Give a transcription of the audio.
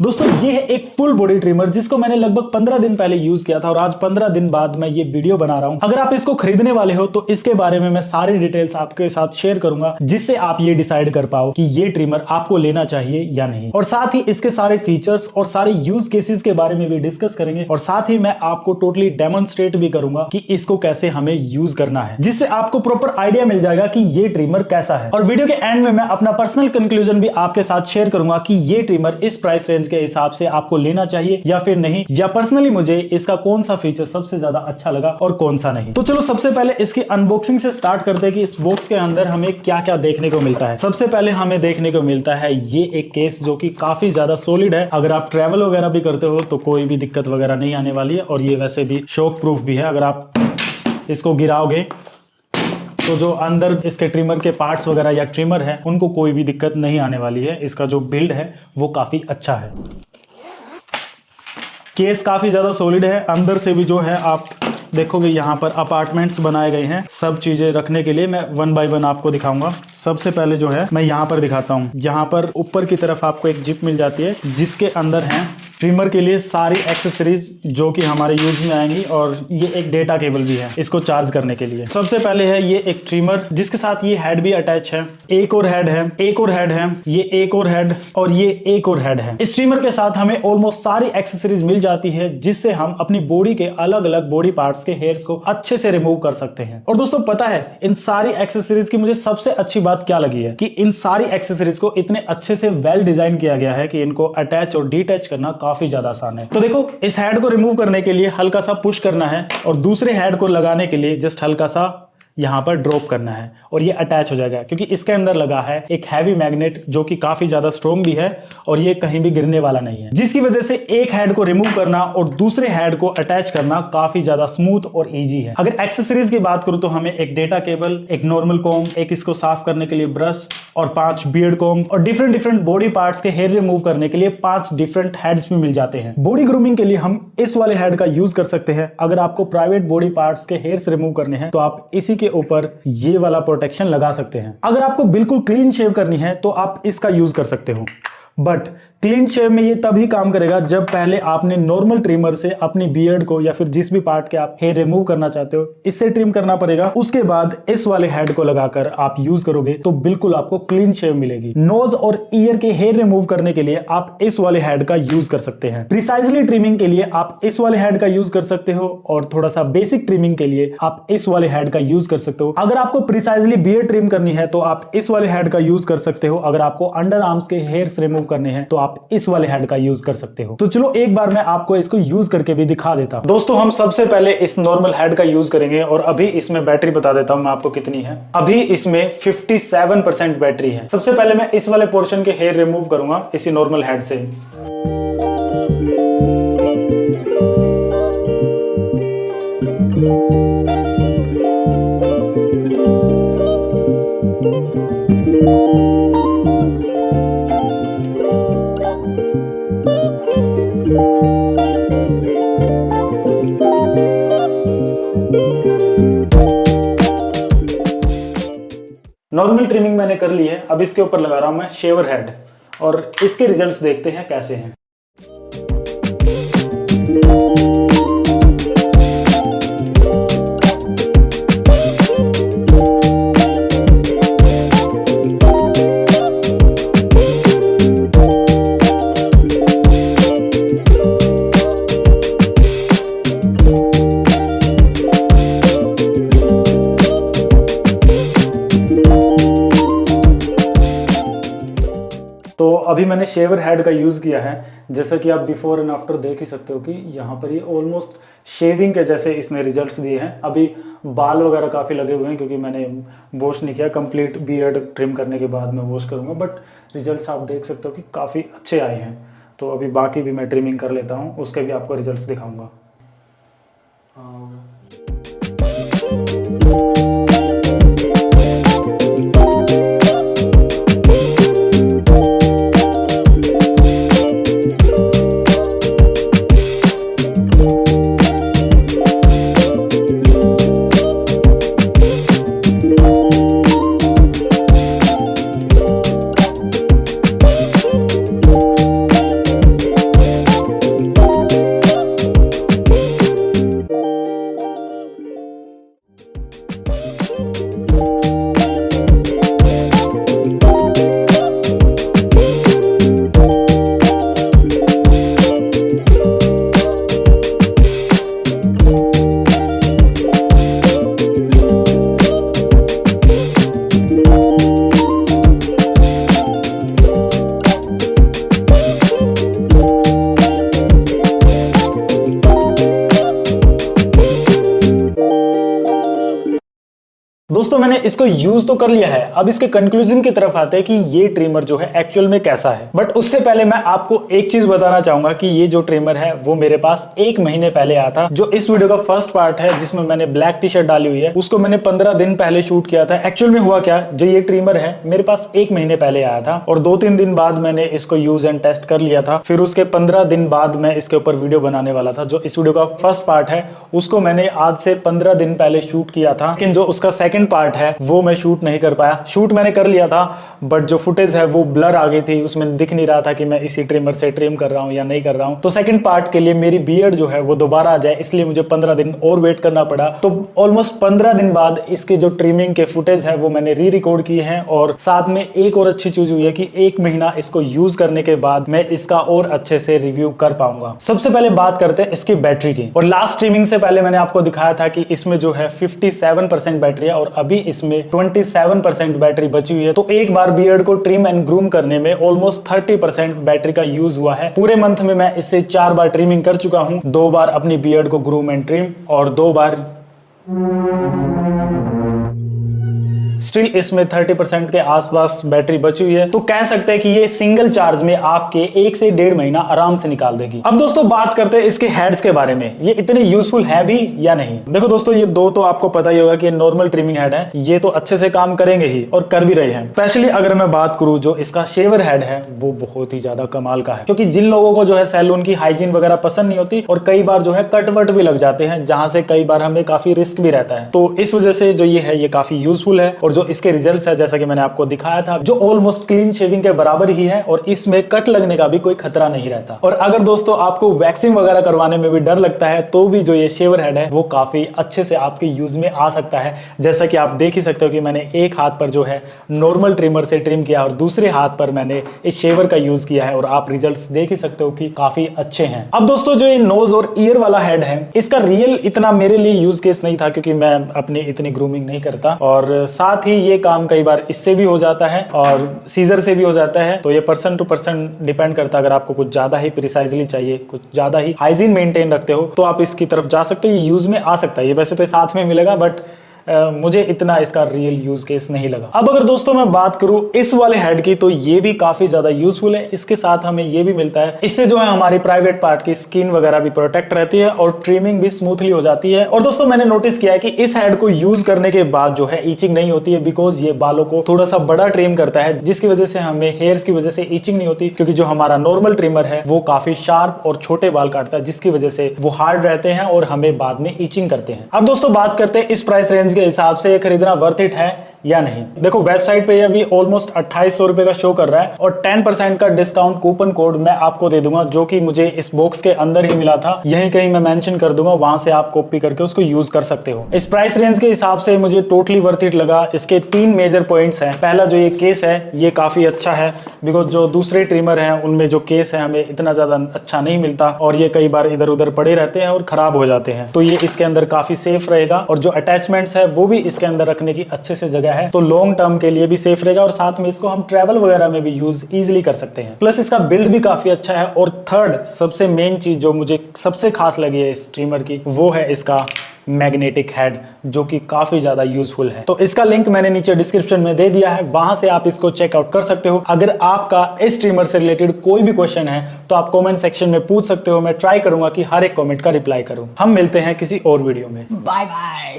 दोस्तों ये है एक फुल बॉडी ट्रिमर जिसको मैंने लगभग 15 दिन पहले यूज किया था और आज 15 दिन बाद मैं ये वीडियो बना रहा हूं। अगर आप इसको खरीदने वाले हो तो इसके बारे में मैं सारी डिटेल्स आपके साथ शेयर करूंगा जिससे आप ये डिसाइड कर पाओ कि ये ट्रिमर आपको लेना चाहिए या नहीं। और साथ ही इसके सारे फीचर्स और सारे यूज केसेस के बारे में भी डिस्कस करेंगे और साथ ही मैं आपको टोटली डेमोन्स्ट्रेट भी करूंगा कि इसको कैसे हमें यूज करना है, जिससे आपको प्रॉपर आइडिया मिल जाएगा कि ये ट्रिमर कैसा है। और वीडियो के एंड में मैं अपना पर्सनल कंक्लूजन भी आपके साथ शेयर करूंगा कि ये ट्रिमर इस प्राइस रेंज के हिसाब से आपको लेना चाहिए या फिर नहीं, या पर्सनली मुझे इसका कौन सा फीचर सबसे ज्यादा अच्छा लगा और कौन सा नहीं। तो चलो सबसे पहले इसकी अनबॉक्सिंग से स्टार्ट करते हैं कि इस बॉक्स के अंदर हमें क्या क्या देखने को मिलता है। सबसे पहले हमें देखने को मिलता है ये एक केस जो कि काफी ज्यादा सॉलिड है। अगर आप ट्रैवल वगैरह भी करते हो तो कोई भी दिक्कत वगैरह नहीं आने वाली है। और ये वैसे भी शॉक प्रूफ भी है, अगर आप इसको गिराओगे तो जो अंदर इसके ट्रिमर के पार्ट्स वगैरह या ट्रिमर है उनको कोई भी दिक्कत नहीं आने वाली है। इसका जो बिल्ड है वो काफी अच्छा है। केस काफी ज्यादा सॉलिड है। अंदर से भी जो है आप देखोगे यहाँ पर अपार्टमेंट्स बनाए गए हैं सब चीजें रखने के लिए। मैं वन बाय वन आपको दिखाऊंगा। सबसे पहले जो है मैं यहाँ पर दिखाता हूँ। यहाँ पर ऊपर की तरफ आपको एक जिप मिल जाती है जिसके अंदर है ट्रिमर के लिए सारी एक्सेसरीज जो कि हमारे यूज में आएंगी। और ये एक डेटा केबल भी है इसको चार्ज करने के लिए। सबसे पहले है ये एक ट्रिमर जिसके साथ ये हेड भी अटैच है। एक और हेड है, एक और हेड है, ये एक और हेड और ये एक और हेड है। इस ट्रिमर के साथ हमें ऑलमोस्ट सारी एक्सेसरीज मिल जाती है जिससे हम अपनी बॉडी के अलग अलग बॉडी पार्ट्स के हेयर्स को अच्छे से रिमूव कर सकते हैं। और दोस्तों पता है इन सारी एक्सेसरीज की मुझे सबसे अच्छी बात क्या लगी है कि इन सारी एक्सेसरीज को इतने अच्छे से वेल डिजाइन किया गया है कि इनको अटैच और डिटैच करना काफी ज्यादा आसान है। तो देखो इस हेड को रिमूव करने के लिए हल्का सा पुश करना है और दूसरे हेड को लगाने के लिए जस्ट हल्का सा यहां पर ड्रॉप करना है और ये अटैच हो जाएगा क्योंकि इसके अंदर लगा है एक हैवी मैग्नेट जो कि काफी ज्यादा स्ट्रॉन्ग भी है और ये कहीं भी गिरने वाला नहीं है, जिसकी वजह से एक हेड को रिमूव करना और दूसरे हेड को अटैच करना काफी ज्यादा स्मूथ और इजी है। अगर एक्सेसरीज की बात करूं तो हमें एक डेटा केबल, एक नॉर्मल कॉम्ब, एक इसको साफ करने के लिए ब्रश और 5 बियर्ड कॉम्ब और डिफरेंट बॉडी पार्ट्स के हेयर रिमूव करने के लिए 5 डिफरेंट हेड्स भी मिल जाते हैं। बॉडी ग्रूमिंग के लिए हम इस वाले हेड का यूज कर सकते हैं। अगर आपको प्राइवेट बॉडी पार्ट्स के हेयर्स रिमूव करने हैं तो आप इसी के ऊपर ये वाला प्रोटेक्शन लगा सकते हैं। अगर आपको बिल्कुल क्लीन शेव करनी है तो आप इसका यूज कर सकते हो। बट क्लीन शेव में ये तभी काम करेगा जब पहले आपने नॉर्मल ट्रिमर से अपनी बियर्ड को या फिर जिस भी पार्ट के आप हेयर रिमूव करना चाहते हो इससे ट्रिम करना पड़ेगा। उसके बाद इस वाले हेड को लगाकर आप यूज करोगे तो बिल्कुल आपको क्लीन शेव मिलेगी। नोज और ईयर के हेयर रिमूव करने के लिए आप इस वाले हेड का यूज कर सकते हैं। प्रिसाइजली ट्रिमिंग के लिए आप इस वाले हेड का यूज कर सकते हो और थोड़ा सा बेसिक ट्रिमिंग के लिए आप इस वाले हेड का यूज कर सकते हो। अगर आपको प्रिसाइजली बियर्ड ट्रिम करनी है तो आप इस वाले हेड का यूज कर सकते हो। अगर आपको अंडर आर्म्स के हेयर्स रिमूव करने हैं तो आप इस वाले हेड का यूज कर सकते हो। तो चलो एक बार मैं आपको इसको यूज करके भी दिखा देता हूं। दोस्तों हम सबसे पहले इस नॉर्मल हेड का यूज करेंगे और अभी इसमें बैटरी बता देता हूं मैं आपको कितनी है। अभी इसमें 57% बैटरी है। सबसे पहले मैं इस वाले पोर्शन के हेयर रिमूव करूंगा इसी नॉर्मल हेड से। नॉर्मल ट्रिमिंग मैंने कर ली है। अब इसके ऊपर लगा रहा हूं मैं शेवर हेड और इसके रिजल्ट्स देखते हैं कैसे हैं। तो अभी मैंने शेवर हेड का यूज़ किया है। जैसा कि आप बिफोर एंड आफ्टर देख ही सकते हो कि यहाँ पर ये ऑलमोस्ट शेविंग के जैसे इसने रिजल्ट्स दिए हैं। अभी बाल वगैरह काफ़ी लगे हुए हैं क्योंकि मैंने वॉश नहीं किया। कंप्लीट बियर्ड ट्रिम करने के बाद मैं वॉश करूँगा, बट रिजल्ट्स आप देख सकते हो कि काफ़ी अच्छे आए हैं। तो अभी बाकी भी मैं ट्रिमिंग कर लेता हूँ, उसके भी आपको रिजल्ट्स दिखाऊँगा। दोस्तों मैंने इसको यूज तो कर लिया है, अब इसके कंक्लूजन की तरफ आते हैं कि ये ट्रिमर जो है एक्चुअल में कैसा है। बट उससे पहले मैं आपको एक चीज बताना चाहूंगा कि ये जो ट्रिमर है वो मेरे पास 1 महीने पहले आया था। जो इस वीडियो का फर्स्ट पार्ट है जिसमें मैंने ब्लैक टी शर्ट डाली हुई है, उसको मैंने 15 दिन पहले शूट किया था। एक्चुअल में हुआ क्या, जो ये ट्रिमर है मेरे पास 1 महीने पहले आया था और 2-3 दिन बाद मैंने इसको यूज एंड टेस्ट कर लिया था। फिर उसके 15 दिन बाद मैं इसके ऊपर वीडियो बनाने वाला था। जो इस वीडियो का फर्स्ट पार्ट है उसको मैंने आज से 15 दिन पहले शूट किया था, लेकिन जो उसका सेकंड पार्ट है वो मैं शूट नहीं कर पाया। शूट मैंने कर लिया था बट जो फुटेज है वो ब्लर आ गई थी, उसमें दिख नहीं रहा था कि मैं इसी ट्रिमर से ट्रिम कर रहा हूं या नहीं कर रहा हूं। तो सेकंड पार्ट के लिए मेरी बियर्ड जो है वो दोबारा आ जाए, इसलिए मुझे 15 दिन और वेट करना पड़ा। तो ऑलमोस्ट 15 दिन बाद इसके जो ट्रिमिंग के फुटेज है वो मैंने री रिकॉर्ड किए हैं। और साथ में एक और अच्छी चीज हुई है कि 1 महीना इसको यूज करने के बाद मैं इसका और अच्छे से रिव्यू कर पाऊंगा। सबसे पहले बात करते हैं इसकी बैटरी की। और लास्ट ट्रिमिंग से पहले मैंने आपको दिखाया था कि इसमें जो है 57% बैटरी है और अभी इसमें 27% बैटरी बची हुई है। तो एक बार बियर्ड को ट्रिम एंड ग्रूम करने में ऑलमोस्ट 30% बैटरी का यूज हुआ है। पूरे मंथ में मैं इससे 4 बार ट्रिमिंग कर चुका हूं, 2 बार अपनी बियर्ड को ग्रूम एंड ट्रिम और 2 बार स्टिल इसमें 30% के आसपास बैटरी बची हुई है। तो कह सकते हैं कि ये सिंगल चार्ज में आपके 1 से 1.5 महीना आराम से निकाल देगी। अब दोस्तों बात करते हैं इसके हेड्स के बारे में, ये इतने यूजफुल है भी या नहीं। देखो दोस्तों ये दो तो आपको पता ही होगा कि नॉर्मल ट्रिमिंग हेड है, ये तो अच्छे से काम करेंगे ही और कर भी रहे हैं। स्पेशली अगर मैं बात करूं जो इसका शेवर हेड है वो बहुत ही ज्यादा कमाल का है, क्योंकि जिन लोगों को जो है सैलून की हाइजीन वगैरह पसंद नहीं होती और कई बार जो है कट वट भी लग जाते हैं, जहां से कई बार हमें काफी रिस्क भी रहता है। तो इस वजह से जो ये है ये काफी यूजफुल है। और जो इसके रिजल्ट्स है जैसा कि मैंने आपको दिखाया था, जो ऑलमोस्ट क्लीन शेविंग के बराबर ही है और इसमें कट लगने का भी कोई खतरा नहीं रहता। और अगर दोस्तों आपको वैक्सिंग वगैरह करवाने में भी डर लगता है तो भी जो ये शेवर हेड है वो काफी अच्छे से आपके यूज में आ सकता है। जैसा कि आप देख ही सकते हो कि मैंने एक हाथ पर जो है नॉर्मल ट्रिमर से ट्रिम किया और दूसरे हाथ पर मैंने इस शेवर का यूज किया है और आप रिजल्ट्स देख ही सकते हो कि काफी अच्छे हैं। अब दोस्तों जो ये नोज और ईयर वाला हेड है इसका रियल इतना मेरे लिए यूज केस नहीं था, क्योंकि मैं अपनी इतनी ग्रूमिंग नहीं करता और साथ ही ये काम कई बार इससे भी हो जाता है और सीजर से भी हो जाता है। तो ये पर्सन टू पर्सन डिपेंड करता है। अगर आपको कुछ ज्यादा ही प्रिसाइजली चाहिए, कुछ ज्यादा ही हाइजीन मेंटेन रखते हो तो आप इसकी तरफ जा सकते हो, ये यूज में आ सकता है। ये वैसे तो साथ में मिलेगा बट मुझे इतना इसका रियल यूज केस नहीं लगा। अब अगर दोस्तों मैं बात करूं इस वाले हेड की, तो ये भी काफी ज्यादा यूजफुल है। इसके साथ हमें ये भी मिलता है, इससे जो है हमारी प्राइवेट पार्ट की स्किन वगैरह भी प्रोटेक्ट रहती है और ट्रिमिंग भी स्मूथली हो जाती है। और दोस्तों मैंने नोटिस किया है कि इस हेड को यूज करने के बाद जो है ईचिंग नहीं होती है, बिकॉज ये बालों को थोड़ा सा बड़ा ट्रिम करता है, जिसकी वजह से हमें हेयर्स की वजह से ईचिंग नहीं होती। क्योंकि जो हमारा नॉर्मल ट्रिमर है वो काफी शार्प और छोटे बाल काटता है, जिसकी वजह से वो हार्ड रहते हैं और हमें बाद में ईचिंग करते हैं। अब दोस्तों बात करते हैं इस प्राइस रेंज के हिसाब से खरीदना वर्थ इट है या नहीं। देखो वेबसाइट पे ये अभी ऑलमोस्ट 2800 रुपए का शो कर रहा है और 10% का डिस्काउंट कूपन कोड मैं आपको दे दूंगा, जो कि मुझे इस बॉक्स के अंदर ही मिला था। यहीं कहीं मैं मेंशन कर दूंगा, वहां से आप कॉपी करके उसको यूज कर सकते हो। इस प्राइस रेंज के हिसाब से मुझे टोटली वर्थ इट लगा। इसके 3 मेजर पॉइंट्स हैं। पहला जो ये केस है ये काफी अच्छा है, बिकॉज जो दूसरे ट्रिमर हैं उनमें जो केस है हमें इतना ज्यादा अच्छा नहीं मिलता और ये कई बार इधर उधर पड़े रहते हैं और खराब हो जाते हैं। तो ये इसके अंदर काफी सेफ रहेगा और जो अटैचमेंट्स है वो भी इसके अंदर रखने की अच्छे से जगह है, तो लॉन्ग टर्म के लिए भी सेफ रहेगा और साथ में इसको हम ट्रैवल वगैरह में भी यूज इजीली कर सकते हैं। प्लस इसका बिल्ड भी काफी अच्छा है। और थर्ड सबसे मेन चीज जो मुझे सबसे खास लगी है इस ट्रिमर की, वो है इसका मैग्नेटिक हेड, जो कि काफी ज्यादा यूजफुल है। तो इसका लिंक मैंने नीचे डिस्क्रिप्शन में दे दिया है, वहां से आप इसको चेकआउट कर सकते हो। अगर आपका इस ट्रिमर से रिलेटेड कोई भी क्वेश्चन है तो आप कमेंट सेक्शन में पूछ सकते हो। मैं ट्राई करूंगा कि हर एक कमेंट का रिप्लाई करूं। हम मिलते हैं किसी और वीडियो में। Bye bye.